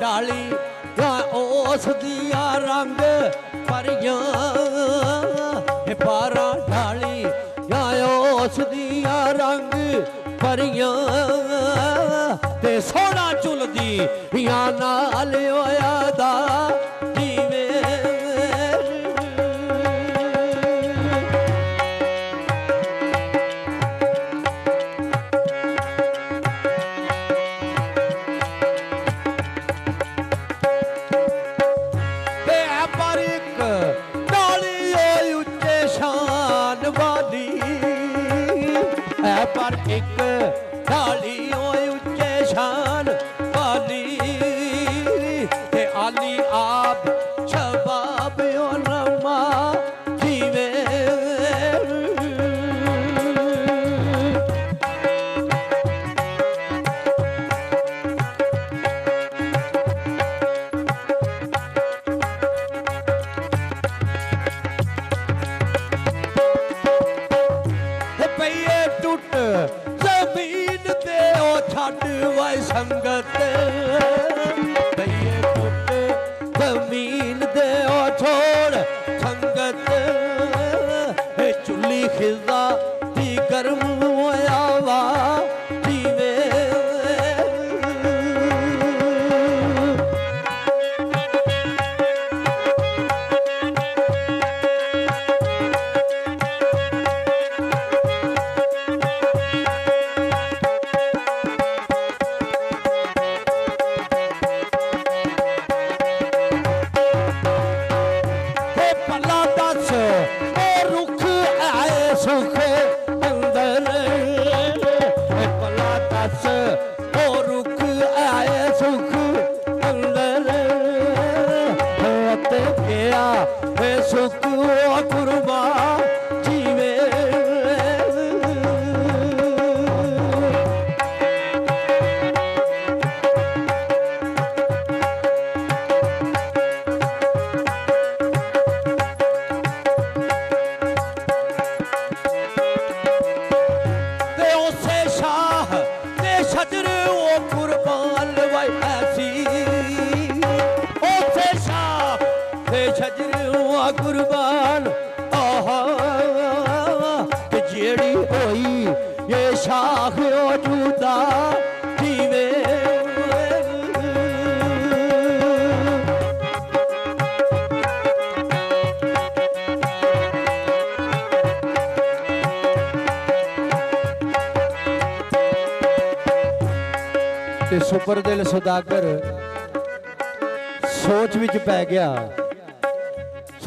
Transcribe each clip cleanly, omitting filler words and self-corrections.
डाली या ओस दिया रंग परियां 12 डाली या ओस दिया रंग परियां ते सोना चुलदी या नाल होया दा जीवे पर एक डाली उच्चे शान वाली ते आली आप शबाब नमा जीवे जमीन दे ओ छड़ वाई संगत जमीन दे ओ छोड़ संगत चुली खिजा दी गर्म होया वा जीवे सुख अंदर भला दस ओ रुख आए सुख अंदर ते गया सुख कुर्बा जीवे कुर्बान जेड़ी होई ये शाख जुदा जीवे ते सुपर दिल सौदागर सोच विच पै गया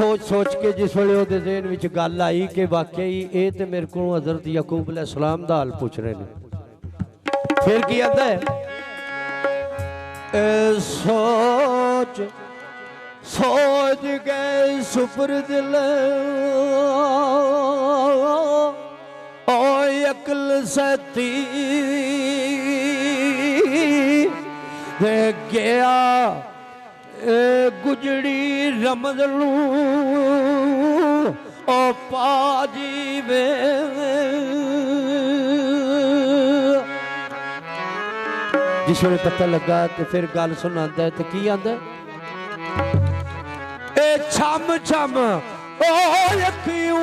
सोच सोच के जिस वे ਉਹਦੇ ज़हन विच गल आई कि वाकई ये तो मेरे को हज़रत याकूब अलैहिस्सलाम दा हाल पूछ रहे हैं फिर की आंदा है सोच सोच गए सुपर दिल ओ अकल सती गया गुजड़ी रमदलू ओ पाजी वे जिस वे पता लगा तो फिर गल सुनांदा है तो की आंदा ए छम छम ओ यकीन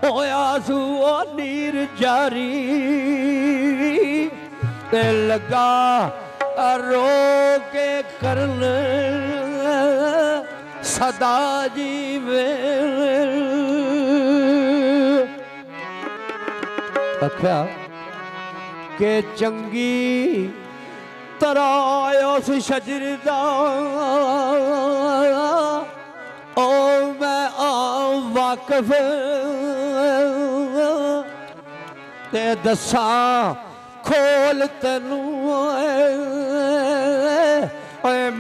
होया सुआ नीर जारी ते लगा रो के करन सदा जीवे आख्या के चंगी तरह उस शजर दा ओ मैं वाकफ ते दसा खोल तनू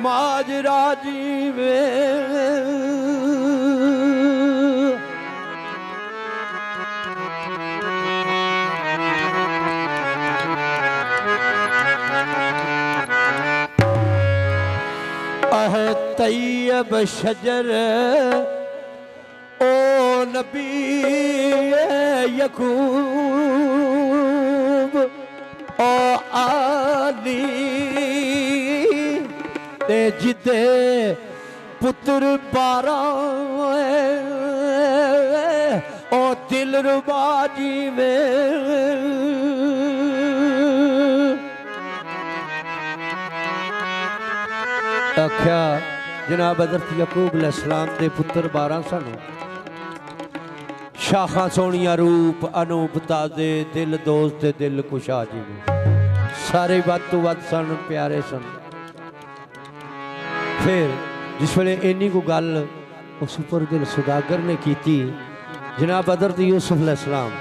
माजरा जीवे तैयब शजर ओ नबी यकूब ओ बहाली ते जिते पुत्र 12 ओ दिल रुबा जीवे आख्या जनाब हज़रत यकूब अलैहिस्सलाम दे पुत्र 12 सन शाखा सोनिया रूप अनूप ताजे दिल दोस्त दिल कुशा जी सारे वध तो वध सन प्यारे सन। फिर जिस वे इन्नी को गल उस उपर दिल सुदागर ने की जनाब हज़रत यूसुफ अलैहिस्सलाम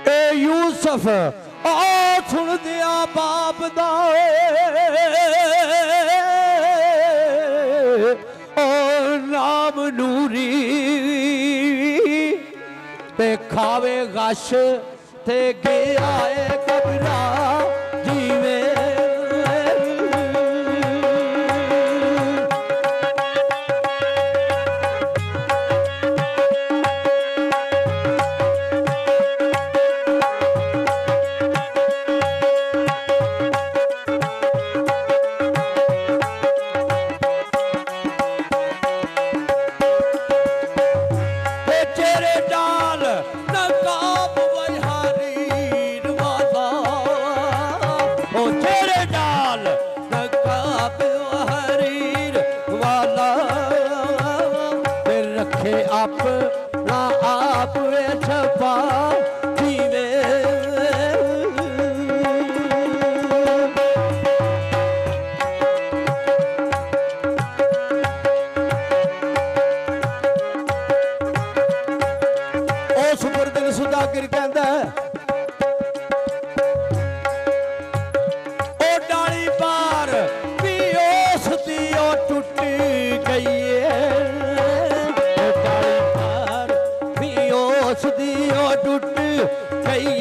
ए यूसुफ आ सुन दिया बाप दा ओ नाम नूरी ते खावे गश ते गया कबरा जीवे अपना आप छपा जीवे उस पर दिल सुदागर कहता ओ डाली पार भी उस दी टुट गई टूट गई